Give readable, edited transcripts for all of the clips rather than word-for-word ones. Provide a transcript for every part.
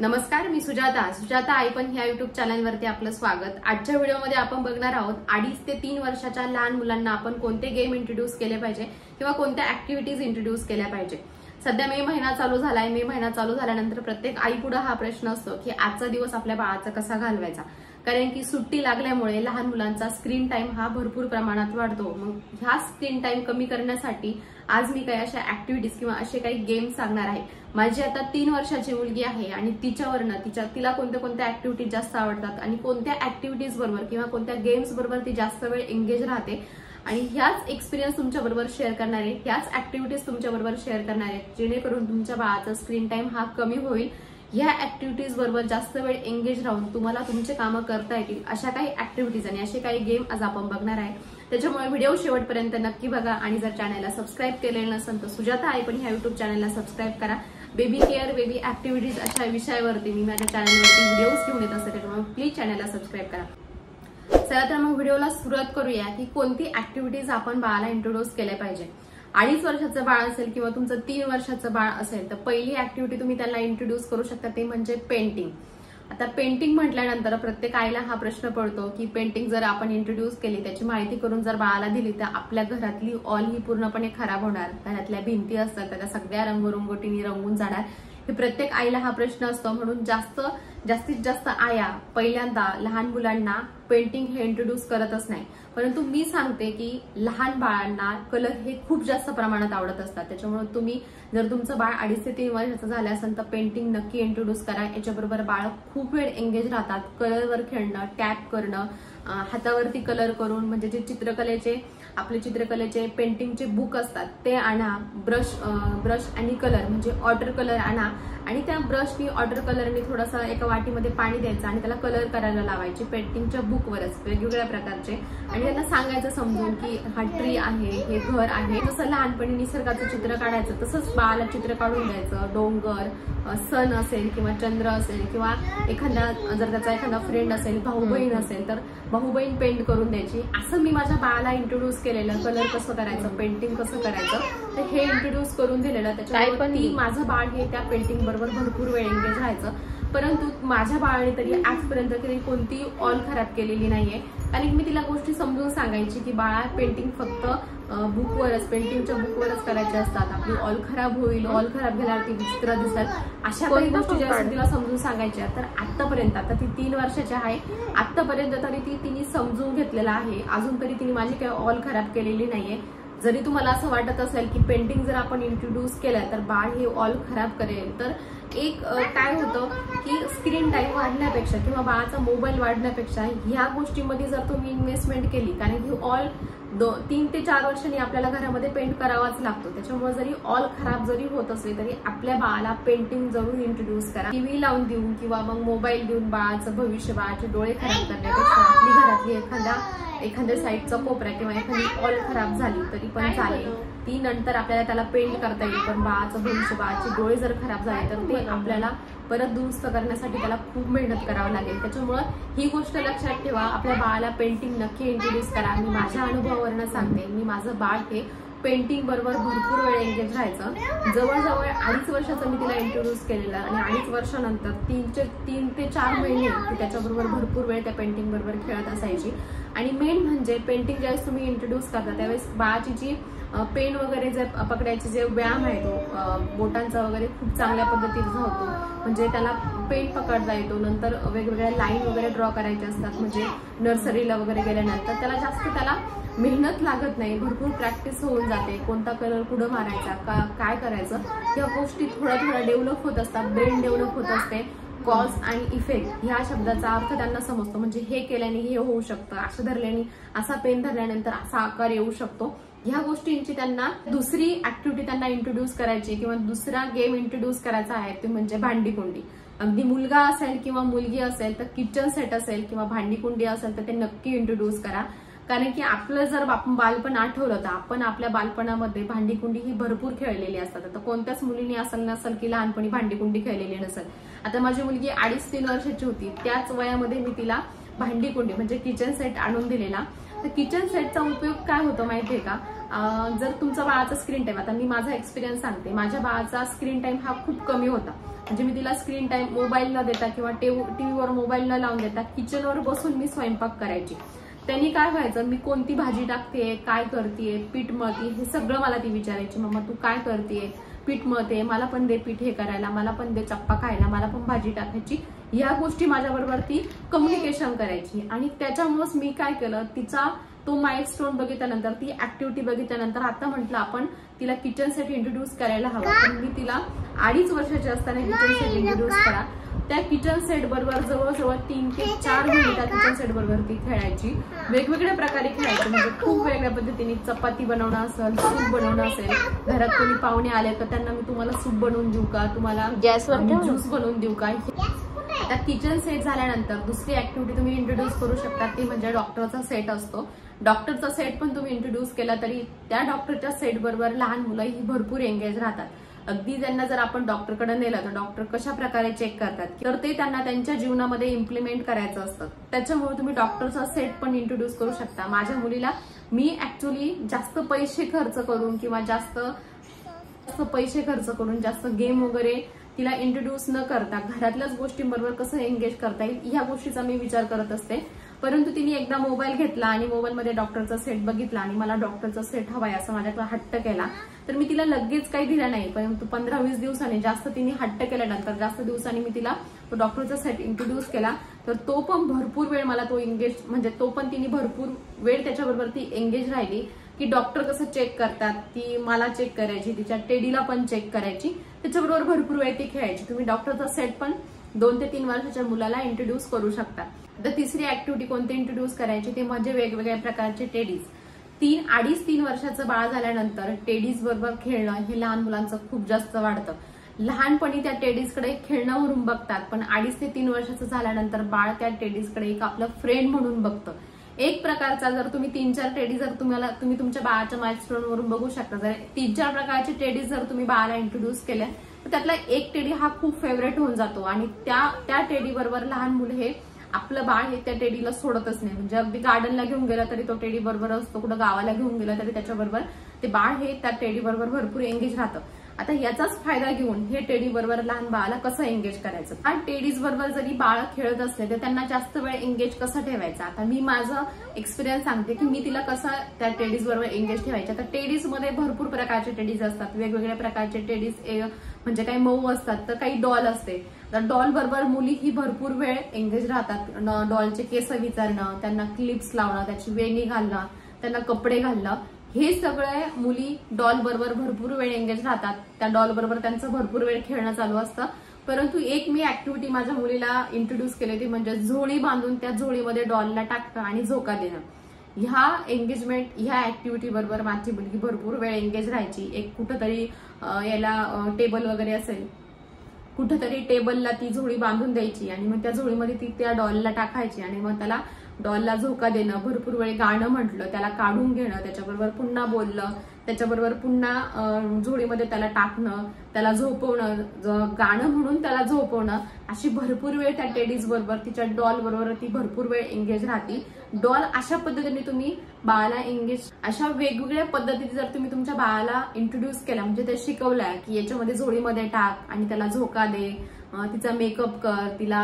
नमस्कार, मी सुजाता आयपन ह्या युट्यूब चॅनलवरती आपलं स्वागत। आजच्या व्हिडिओमध्ये आपण बघणार आहोत 2.5 ते 3 वर्षाच्या लहान मुलांना आपण कोणते गेम इंट्रोड्यूस केले पाहिजे किंवा कोणत्या ऍक्टिव्हिटीज इंट्रोड्यूस केल्या पाहिजे। सध्या मे महिना चालू झालाय। मे महिना चालू झाल्यानंतर प्रत्येक आई पुढे हा प्रश्न असतो की आजचा दिवस आपल्या बाळाचा कसा घालवायचा, कारण की सुट्टी लागल्यामुळे लहान मुलांचा स्क्रीन टाइम हा भरपूर प्रमाणात वाढतो। मग ह्या स्क्रीन टाइम कमी करण्यासाठी आज मी काही अशा ऍक्टिव्हिटीज किंवा असे काही गेम्स सांगणार आहे। माझी आता 3 वर्षाची मुलगी आहे आणि तिला कोणत्या कोणत्या ऍक्टिव्हिटीज जास्त आवडतात आणि कोणत्या ऍक्टिव्हिटीज बरोबर किंवा कोणत्या गेम्स बरोबर ती जास्त वेळ एंगेज राहते आणि ह्याच एक्सपिरियन्स तुमच्या बरोबर शेअर करणार आहे, ह्याच ऍक्टिव्हिटीज तुमच्या बरोबर शेअर करणार आहे, जेणेकरून तुमच्या बाळाचा स्क्रीन टाइम हा कमी होईल। ह्या ऍक्टिव्हिटीज बरोबर जास्त वेळ एंगेज राहून तुम्हाला तुमचे कामं करता येतील अशा काही ऍक्टिव्हिटीज आणि असे काही गेम आज आपण बघणार आहे। त्याच्यामुळे व्हिडिओ शेवटपर्यंत नक्की बघा आणि जर चॅनलला सबस्क्राईब केलेलं नसेल तर सुजाता आयपन ह्या युट्यूब चॅनलला सबस्क्राईब करा। बेबी केअर, बेबी ऍक्टिव्हिटीज अशा विषयावरती मी माझ्या चॅनलवरती व्हिडिओज घेऊन येत असते, त्याच्यामुळे प्लीज चॅनलला सबस्क्राईब करा। चला तर मग व्हिडिओला सुरुवात करूया की कोणती ऍक्टिव्हिटीज आपण बाळाला इंट्रोड्यूस केल्या पाहिजे। 2.5 वर्षाचं बाळ असेल किंवा तुमचं 3 वर्षाचं बाळ असेल तर पहिली ऍक्टिव्हिटी तुम्ही त्याला इंट्रोड्यूस करू शकता ते म्हणजे पेंटिंग। आता पेंटिंग म्हटल्यानंतर प्रत्येक आईला हा प्रश्न पडतो की पेंटिंग जर आपण इंट्रोड्यूस केली, त्याची माहिती करून जर बाळाला दिली तर आपल्या घरातली ऑल ही पूर्णपणे खराब होणार, घरातल्या भिंती असतात त्या सगळ्या रंगरंगोटीने रंगून जाणार। हे प्रत्येक आईला हा प्रश्न असतो, म्हणून जास्तीत जास्त आया पहिल्यांदा लहान मुलांना पेंटिंग हे इंट्रोड्यूस करतच नाही। परंतु मी सांगते की लहान बाळांना कलर हे खूप जास्त प्रमाणात आवडत असतात, त्याच्यामुळे तुम्ही जर तुमचं बाळ 2.5 ते 3 वर्षाचं झालं असेल तर पेंटिंग नक्की इंट्रोड्यूस करा। याच्याबरोबर बाळ खूप वेळ एंगेज राहतात। कलरवर खेळणं, टॅप करणं, हातावरती कलर करून, म्हणजे जे चित्रकलेचे पेंटिंगचे बुक असतात ते आणा, ब्रश आणि कलर म्हणजे वॉटर कलर आणा आणि त्या ब्रशनी वॉटर कलरनी थोडासा एका वाटीमध्ये पाणी द्यायचं आणि त्याला कलर करायला लावायचे पेंटिंगच्या बुकवरच वेगवेगळ्या प्रकारचे, आणि त्यांना सांगायचं समजून की हा ट्री आहे, हे घर आहे। जसं लहानपणी निसर्गाचं चित्र काढायचं तसंच बाळाला चित्र काढून द्यायचं। डोंगर, सन असेल किंवा चंद्र असेल किंवा जर त्याचा एखादा फ्रेंड असेल, भाऊ बहीण असेल तर भाऊ बहीण पेंट करून द्यायची। असं मी माझ्या बाळाला इंट्रोड्यूस केलेलं, कलर कसं करायचं, पेंटिंग कसं करायचं तर हे इंट्रोड्यूस करून दिलेलं। त्याच्यामुळे माझं बाळ हे त्या पेंटिंग बरोबर भरपूर वेळ एंगेज राहायचं। परंतु माझ्या बाळाने तरी आजपर्यंत कधी कोणती ऑल खराब केलेली नाहीये, कारण मी तिला गोष्टी समजून सांगायची की बाळा पेंटिंग फक्त पेंटिंगच्या बुकवरच करायचे असतात, आपली ऑल खराब होईल, ऑल खराब झाल्यावर ती विचित्र दिसेल, अशा काही गोष्टी ज्या तिला समजून सांगायच्या। तर आतापर्यंत, आता ती 3 वर्षाची आहे, आतापर्यंत तरी तिने समजून घेतलेला आहे। अजून तरी तिने माझी काही ऑल खराब केलेली नाहीये। जरी तुम्हाला असं वाटत असेल की पेंटिंग जर आपण इंट्रोड्यूस केलं तर बाळ हे ऑल खराब करेल, तर एक काय होतं की स्क्रीन टाइम वाढण्यापेक्षा किंवा बाळाचा मोबाईल वाढण्यापेक्षा ह्या गोष्टीमध्ये जर तुम्ही इन्व्हेस्टमेंट केली, कारण की ऑल 3 ते 4 वर्षांनी आपल्याला घरामध्ये पेंट करावाच लागतो, त्याच्यामुळे जरी ऑल खराब जरी होत असले तरी आपल्या बाळाला पेंटिंग जरूर इंट्रोड्यूस करा। टीव्ही लावून देऊन किंवा मग मोबाईल देऊन बाळाचं भविष्य, बाळाचे डोळे खराब करण्यापेक्षा आपली घरातली एखाद्या साईडचा कोपरा किंवा एखादी ऑल खराब झाली तरी पण चालेल, ती नंतर आपल्याला त्याला पेंट करता येईल। पण बाळाचं भविष्य, बाळाचे डोळे जर खराब झाले तर ते आपल्याला परत दुरुस्त करण्यासाठी त्याला खूप मेहनत करावं लागेल। त्याच्यामुळे ही गोष्ट लक्षात ठेवा, आपल्या बाळाला पेंटिंग नक्की इंट्रोड्यूस करा। मी माझ्या अनुभवावरून सांगते, मी माझं बाळ हे पेंटिंग बरोबर भरपूर वेळ एंगेज राहायचं। जवळजवळ 2.5 वर्षाचं मी तिला इंट्रोड्यूस केलेलं आणि 2.5 वर्षानंतर 3 ते 4 महिने ती त्याच्याबरोबर भरपूर वेळ त्या पेंटिंग बरोबर खेळत असायची। आणि मेन म्हणजे पेंटिंग ज्यावेळेस तुम्ही इंट्रोड्यूस करता त्यावेळेस बाळाची जी पेन वगैरे जे पकडायचे जे व्यायाम आहे तो बोटांचा वगैरे खूप चांगल्या पद्धतीचा होतो, म्हणजे त्याला पेन पकडता येतो। नंतर वेगवेगळ्या लाईन वगैरे ड्रॉ करायचे असतात, म्हणजे नर्सरीला वगैरे गेल्यानंतर त्याला मेहनत लागत नाही, भरपूर प्रॅक्टिस होऊन जाते। कोणता कलर कुठं मारायचा, काय करायचं, या गोष्टी थोड्या डेव्हलप होत असतात, ब्रेन डेव्हलप होत असते। कॉज आणि इफेक्ट ह्या शब्दाचा अर्थ त्यांना समजतो, म्हणजे हे केल्याने हे होऊ शकतं, असं धरल्याने, असा पेन धरल्यानंतर असा आकार येऊ शकतो। ह्या गोष्टींची त्यांना दुसरी ऍक्टिव्हिटी त्यांना इंट्रोड्यूस करायची किंवा दुसरा गेम इंट्रोड्यूस करायचा आहे ते म्हणजे भांडीकुंडी। अगदी मुलगा असेल किंवा मुलगी असेल तर किचन सेट असेल किंवा भांडीकुंडी असेल तर ते नक्की इंट्रोड्यूस करा, कारण की आपलं जर आपण बालपण आठवलं तर आपण आपल्या बालपणामध्ये भांडीकुंडी ही भरपूर खेळलेली असतात। आता कोणत्याच मुलीने असं नसेल की लहानपणी भांडीकुंडी खेळलेली नसेल। आता माझी मुलगी 2.5-3 वर्षाची होती, त्याच वयामध्ये मी तिला भांडीकुंडी म्हणजे किचन सेट आणून दिलेला। तर किचन सेटचा उपयोग काय होतो माहितीये का, जर तुमचा बाळाचा स्क्रीन टाइम, आता मी माझा एक्सपिरियन्स सांगते, माझ्या बाळाचा स्क्रीन टाइम हा खूप कमी होता. म्हणजे मी तिला स्क्रीन टाइम मोबाईल न देता किंवा टीव्हीवर मोबाईल न लावून देता किचनवर बसून मी स्वयंपाक करायची. त्यांनी काय व्हायचं, मी कोणती भाजी टाकते, काय करतेय, पीठ मळते, हे सगळं मला ती विचारायची. मम्मा तू काय करतेय, पीठ मळते, मला पण दे पीठ हे करायला, मला पण दे चप्पा खायला, मला पण भाजी टाकायची. या गोष्टी माझ्याबरोबर ती कम्युनिकेशन करायची. आणि त्याच्यामुळेच मी काय केलं, तिचा तो माइलस्टोन बघितल्यानंतर, ती ऍक्टिव्हिटी बघितल्यानंतर आता म्हटलं आपण तिला किचन सेट इंट्रोड्यूस करायला हवा. पण मी तिला 2.5 वर्षाची असताना किचन सेट इंट्रोड्यूस करा. त्या किचन सेट बरोबर जवळजवळ 3 ते 4 महिने त्या किचन सेट बरोबर ती खेळायची. वेगवेगळ्या प्रकारे खेळायची. म्हणजे खूप वेगळ्या पद्धतीने चपाती बनवणं असेल, सूप बनवणं असेल, घरात कोणी पाहुणे आले तर त्यांना मी तुम्हाला सूप बनवून देऊ का, तुम्हाला ज्यूस बनवून देऊ का. आता किचन सेट झाल्यानंतर दुसरी ऍक्टिव्हिटी तुम्ही इंट्रोड्यूस करू शकता, ती म्हणजे डॉक्टरचा सेट असतो. डॉक्टरचा सेट पण तुम्ही इंट्रोड्यूस केला तरी त्या डॉक्टरच्या सेट बरोबर लहान मुलं ही भरपूर एंगेज राहतात. अगदी त्यांना जर आपण डॉक्टरकडे नेलं तर डॉक्टर कशा प्रकारे चेक करतात, तर ते त्यांना त्यांच्या जीवनामध्ये इम्प्लिमेंट करायचं असतं. त्याच्यामुळे तुम्ही डॉक्टरचा सेट पण इंट्रोड्यूस करू शकता. माझ्या मुलीला मी ऍक्च्युअली जास्त पैसे खर्च करून किंवा जास्त पैसे खर्च करून जास्त गेम वगैरे तिला इंट्रोड्यूस न करता घरातल्याच गोष्टींबरोबर कसं एंगेज करता येईल ह्या गोष्टीचा मी विचार करत असते. परंतु तिने एकदा मोबाईल घेतला आणि मोबाईलमध्ये डॉक्टरचा सेट बघितला आणि मला डॉक्टरचा सेट हवाय असं माझ्याकडे हट्ट केला. तर मी तिला लगेच काही दिला नाही, परंतु 15-20 दिवसांनी, जास्त तिने हट्ट केल्यानंतर जास्त दिवसांनी मी तिला तो डॉक्टरचा सेट इंट्रोड्यूस केला. तर तो पण भरपूर वेळ मला तो एंगेज, म्हणजे तो पण तिने भरपूर वेळ त्याच्याबरोबर ती एंगेज राहिली. की डॉक्टर कसं चेक करतात ती मला चेक करायची, तिच्या टेडीला पण चेक करायची, त्याच्याबरोबर भरपूर वेळ ती खेळायची. तुम्ही डॉक्टरचा सेट पण 2 ते 3 वर्षाच्या मुलाला इंट्रोड्यूस करू शकता. तर तिसरी ऍक्टिव्हिटी कोणती इंट्रोड्यूस करायची ते म्हणजे वेगवेगळ्या प्रकारचे टेडीज. 2.5-3 वर्षाचं बाळ झाल्यानंतर टेडीज बरोबर खेळणं हे लहान मुलांचं खूप जास्त वाढतं. लहानपणी त्या टेडीजकडे खेळणं म्हणून बघतात, पण 2.5 ते 3 वर्षाचं झाल्यानंतर बाळ त्या टेडीजकडे एक आपलं फ्रेंड म्हणून बघतं. एक प्रकारचा, जर तुम्ही 3-4 टेडी जर तुम्ही तुमच्या बाळाच्या माइलस्टोन वरून बघू शकता, जर 3-4 प्रकारचे टेडीज जर तुम्ही बाळाला इंट्रोड्यूस केल्या तर त्यातला एक टेडी हा खूप फेवरेट होऊन जातो. आणि त्या टेडी बरोबर लहान मुलं हे आपलं बाळ हे त्या टेडीला सोडतच नाही. म्हणजे अगदी गार्डनला घेऊन गेला तरी तो टेडी बरोबर असतो, कुठं गावाला घेऊन गेला तरी त्याच्याबरोबर ते बाळ हे त्या टेडी बरोबर भरपूर एंगेज राहतं. आता याचाच फायदा घेऊन हे टेडी बरोबर लहान बाळाला कसं एंगेज करायचं, आणि टेडीज बरोबर जरी बाळ खेळत असले तर त्यांना जास्त वेळ एंगेज कसं ठेवायचं. आता मी माझं एक्सपिरियन्स सांगते की मी तिला कसं त्या टेडीज बरोबर एंगेज ठेवायचं. तर टेडीज मध्ये भरपूर प्रकारचे टेडीज असतात, वेगवेगळ्या प्रकारचे टेडीज, म्हणजे काही मऊ असतात तर काही डॉल असते. तर डॉल बरोबर मुली ही भरपूर वेळ एंगेज राहतात. डॉलचे केस विचारणं, त्यांना क्लिप्स लावणं, त्याची वेणी घालणं, त्यांना कपडे घालणं, हे सगळे मुली डॉल बरोबर भरपूर वेळ एंगेज राहतात. त्या डॉल बरोबर त्यांचं भरपूर वेळ खेळणं चालू असतं. परंतु एक मी ऍक्टिव्हिटी माझ्या मुलीला इंट्रोड्यूस केली ती म्हणजे झोळी बांधून त्या झोळीमध्ये डॉलला टाकणं आणि झोका देणं. ह्या एंगेजमेंट, ह्या ऍक्टिव्हिटी बरोबर माझी मुलगी भरपूर वेळ एंगेज राहायची. एक कुठंतरी याला टेबल वगैरे असेल, कुठंतरी टेबलला ती झोळी बांधून द्यायची आणि मग त्या झोळीमध्ये ती त्या डॉलला टाकायची आणि मग त्याला डॉलला झोका देणं, भरपूर वेळ गाणं म्हटलं, त्याला काढून घेणं, त्याच्याबरोबर पुन्हा बोललं, त्याच्याबरोबर पुन्हा झोळीमध्ये त्याला टाकणं, त्याला झोपवणं, गाणं म्हणून त्याला झोपवणं, अशी भरपूर वेळ त्या टेडीज बरोबर, तिच्या डॉल बरोबर ती भरपूर वेळ एंगेज राहते. डॉल अशा पद्धतीने तुम्ही बाळाला एंगेज, अशा वेगवेगळ्या पद्धतीने जर तुम्ही तुमच्या बाळाला इंट्रोड्यूस केला, म्हणजे ते शिकवलंय की याच्यामध्ये झोळीमध्ये टाक आणि त्याला झोका दे, तिचा मेकअप कर, तिला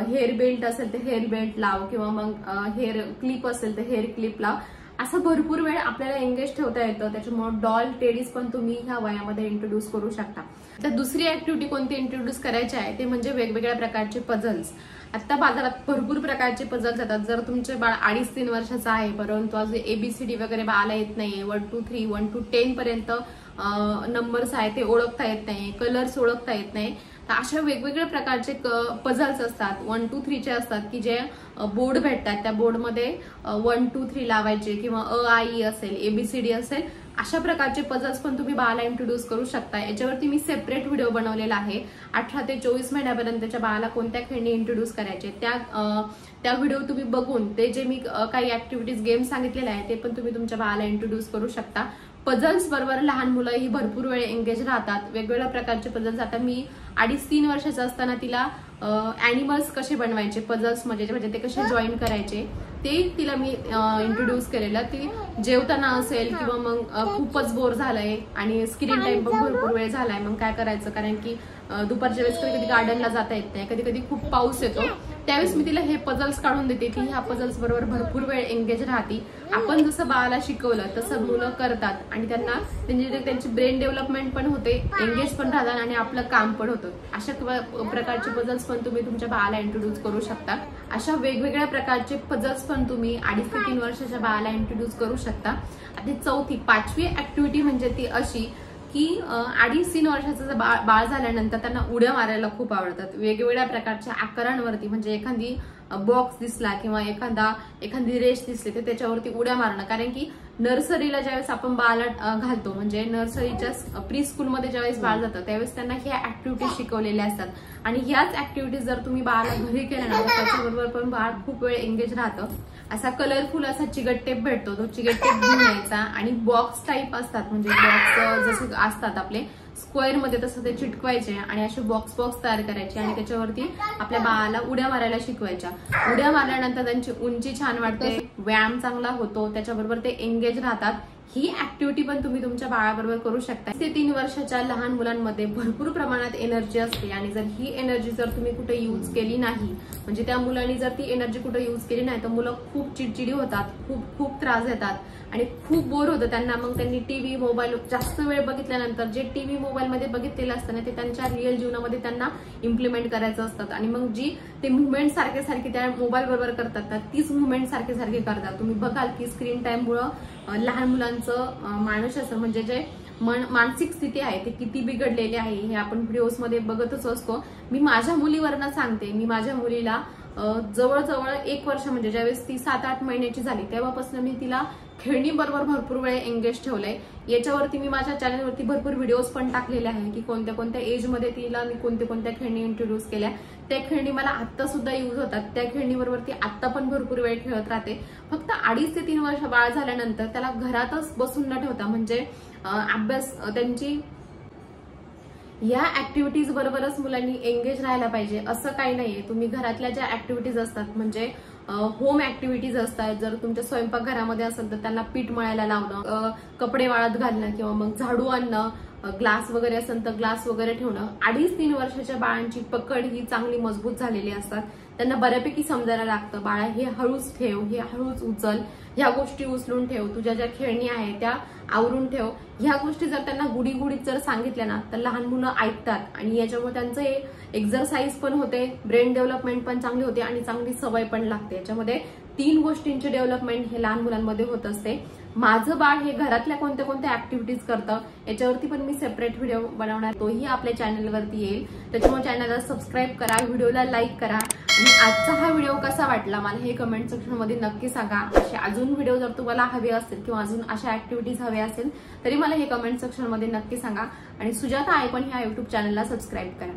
हेअर बेल्ट असेल तर हेअर बेल्ट लाव किंवा मग हेअर क्लिप असेल तर हेअर क्लिप लाव, असं भरपूर वेळ आपल्याला एंगेज ठेवता येतं. त्याच्यामुळे डॉल टेडीज पण तुम्ही ह्या वयामध्ये इंट्रोड्यूस करू शकता. तर दुसरी ऍक्टिव्हिटी कोणती इंट्रोड्यूस करायची आहे ते म्हणजे वेगवेगळ्या प्रकारचे पझल्स. आता बाजारात भरपूर प्रकारचे पझल्स येतात. जर तुमचे बाळ 2.5-3 वर्षाचं आहे परंतु अजून ABCD वगैरे बाळाला येत नाहीये, 1 to 3, 1 to 10 पर्यंत नंबर्स आहे ते ओळखता येत नाही, कलर्स ओळखता येत नाही, तर अशा वेगवेगळ्या प्रकारचे पझल्स असतात. 1 to 3 चे असतात की जे बोर्ड भेटतात, त्या बोर्डमध्ये 1 to 3 लावायचे किंवा I असेल, ABCD असेल, अशा प्रकारचे पझल्स पण तुम्ही बाळाला इंट्रोड्यूस करू शकता. याच्यावरती मी सेपरेट व्हिडिओ बनवलेला आहे. 18 ते 24 महिन्यापर्यंतच्या बाळाला कोणत्या खेळणी इंट्रोड्यूस करायचे त्या व्हिडिओ तुम्ही बघून ते जे मी काही ऍक्टिव्हिटीज गेम सांगितलेले आहे ते पण तुम्ही तुमच्या बाळाला इंट्रोड्यूस करू शकता. पझल्स बरोबर लहान मुलं ही भरपूर वेळ एंगेज राहतात. वेगवेगळ्या प्रकारचे पझल्स. आता मी 2.5-3 वर्षाचं असताना तिला ॲनिमल्स कसे बनवायचे पझल्स म्हणजे ते कसे जॉईन करायचे ते तिला मी इंट्रोड्यूस केलेलं. ती जेवताना असेल किंवा मग खूपच बोर झालंय आणि स्क्रीन टाइम पण भरपूर वेळ झालाय, मग काय करायचं, कारण की दुपारच्या वेळेस कधी कधी गार्डनला जाता येत नाही, कधी कधी खूप पाऊस येतो, त्यावेळेस मी तिला हे पझल्स काढून देते. ती ह्या पझल्स बरोबर भरपूर वेळ एंगेज राहते. आपण जसं बाळाला शिकवलं तसं मुलं करतात आणि त्यांची ब्रेन डेव्हलपमेंट पण होते, एंगेज पण राहतात आणि आपलं काम पण होतं. अशा प्रकारचे पझल्स पण तुम्ही तुमच्या बाळाला इंट्रोड्यूस करू शकता. अशा वेगवेगळ्या प्रकारचे पझल्स पण तुम्ही 2.5 ते 3 वर्षाच्या बाळाला इंट्रोड्यूस करू शकता. आणि चौथी 5वी ऍक्टिव्हिटी म्हणजे ती अशी की 2.5-3 वर्षाचं बाळ झाल्यानंतर त्यांना उड्या मारायला खूप आवडतात. वेगवेगळ्या प्रकारच्या आकारांवरती, म्हणजे एखादी बॉक्स दिसला किंवा एखादी रेष दिसली तर त्याच्यावरती उड्या मारणं. कारण की नर्सरीला ज्यावेळेस आपण बाळाला घालतो, म्हणजे नर्सरीच्या प्री स्कूलमध्ये ज्यावेळेस बाळ जातं त्यावेळेस त्यांना ह्या ऍक्टिव्हिटीज शिकवलेल्या असतात. आणि ह्याच ऍक्टिव्हिटीज जर तुम्ही बाळाला घरी केल्या ना तर त्याच्याबरोबर पण बाळ खूप वेळ एंगेज राहतं. असा कलरफुल असा चिगट टेप भेटतो, तो चिगट टेप घेऊन यायचा आणि बॉक्स टाईप असतात, म्हणजे बॉक्स जसे असतात आपले स्क्वेअर मध्ये तसं ते चिटकवायचे आणि असे बॉक्स तयार करायचे आणि त्याच्यावरती आपल्या बाळाला उड्या मारायला शिकवायच्या. उड्या मारल्यानंतर त्यांची उंची छान वाढते, व्यायाम चांगला होतो, त्याच्याबरोबर ते एंगेज राहतात. ही ऍक्टिव्हिटी पण तुम्ही तुमच्या बाळाबरोबर करू शकता. 2 ते 3 वर्षाच्या लहान मुलांमध्ये भरपूर प्रमाणात एनर्जी असते आणि जर ही एनर्जी जर तुम्ही कुठे यूज केली नाही, म्हणजे त्या मुलांनी जर ती एनर्जी कुठे यूज केली नाही तर मुलं खूप चिडचिडी होतात, खूप त्रास देतात आणि खूप बोर होतं त्यांना. मग त्यांनी टीव्ही मोबाईल जास्त वेळ बघितल्यानंतर जे टीव्ही मोबाईल मध्ये बघितलेलं असतं ना ते त्यांच्या रिअल जीवनामध्ये त्यांना इम्प्लिमेंट करायचं असतं आणि मग जी ते मुवमेंट सारखे त्या मोबाईल बरोबर करतात ना तीच मुवमेंट सारखे करतात. तुम्ही बघाल की स्क्रीन टाइम मुळे लहान मुलांचं मानसिक म्हणजे जे मानसिक स्थिती आहे ते किती बिघडलेली आहे हे आपण व्हिडिओज मध्ये बघतच असतो. मी माझ्या मुलीवरनं सांगते, मी माझ्या मुलीला जवळजवळ 1 वर्ष म्हणजे ज्यावेळेस ती 7-8 महिन्याची झाली तेव्हापासून मी तिला खेळणी बरोबर भरपूर वेळ एंगेज ठेवलंय. याच्यावरती मी माझ्या चॅनलवरती भरपूर व्हिडिओज पण टाकलेले आहे की कोणत्या एज मध्ये तिला मी कोणत्या खेळणी इंट्रोड्यूस केल्या. त्या खेळणी मला आत्ता सुद्धा यूज होतात, त्या खेळणीबरोबर ती आत्ता पण भरपूर वेळ खेळत राहते. फक्त 2.5 ते 3 वर्ष बाळ झाल्यानंतर त्याला घरातच बसून न ठेवता, म्हणजे अभ्यास त्यांची या ऍक्टिव्हिटीज बरोबरच मुलांनी एंगेज राहायला पाहिजे असं काही नाहीये. तुम्ही घरातल्या ज्या ऍक्टिव्हिटीज असतात, म्हणजे होम ऍक्टिव्हिटीज असतात, जर तुमच्या स्वयंपाकघरामध्ये असेल तर त्यांना पीठ मळायला लावणं, कपडे वाळत घालणं किंवा मग झाडू आणणं, ग्लास वगैरे असेल तर ग्लास वगैरे ठेवणं. 2.5-3 वर्षाच्या बाळांची पकड ही चांगली मजबूत झालेली असतात, त्यांना बऱ्यापैकी समजायला लागतं बाळा हे हळूच ठेव, हे हळूच उचल, ह्या गोष्टी उचलून ठेव, तुझ्या ज्या खेळणी आहे त्या आवरून ठेव. ह्या गोष्टी जर त्यांना गुडीत जर सांगितल्या ना तर लहान मुलं ऐकतात आणि याच्यामुळे त्यांचं एक्झरसाइज पण होते, ब्रेन डेव्हलपमेंट पण चांगली होते आणि चांगली सवय पण लागते. याच्यामध्ये 3 गोष्टींचे डेव्हलपमेंट हे लहान मुलांमध्ये होत असते. माझं बाळ हे घरातल्या कोणत्या ऍक्टिव्हिटीज करतं याच्यावरती पण मी सेपरेट व्हिडिओ बनवणार, तोही आपल्या चॅनलवरती येईल. त्याच्यामुळे चॅनलला सबस्क्राईब करा, व्हिडिओला लाईक करा आणि आजचा हा व्हिडिओ कसा वाटला मला हे कमेंट सेक्शन मध्ये नक्की सांगा. असे अजून व्हिडिओ जर तुम्हाला हवे असतील किंवा अजून अशा ऍक्टिव्हिटीज हव्या असेल तरी मला हे कमेंट सेक्शन मध्ये नक्की सांगा आणि सुजाता आयकॉन ह्या युट्यूब चॅनलला सबस्क्राईब करा.